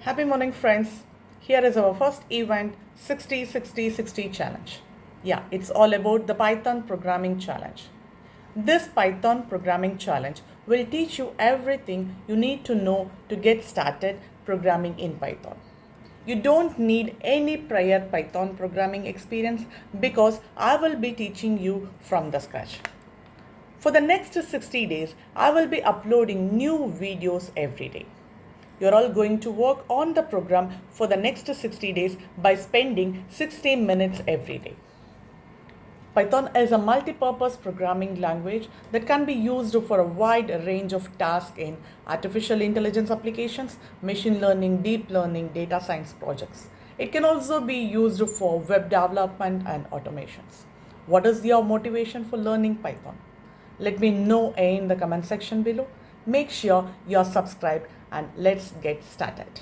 Happy morning, friends. Here is our first event 60 60 60 challenge. Yeah, it's all about the Python programming challenge. This Python programming challenge will teach you everything you need to know to get started programming in Python. You don't need any prior Python programming experience because I will be teaching you from the scratch. For the next 60 days, I will be uploading new videos every day. You're all going to work on the program for the next 60 days by spending 60 minutes every day. Python is a multi-purpose programming language that can be used for a wide range of tasks in artificial intelligence applications, machine learning, deep learning, data science projects. It can also be used for web development and automations. What is your motivation for learning Python? Let me know in the comment section below. Make sure you're subscribed and let's get started.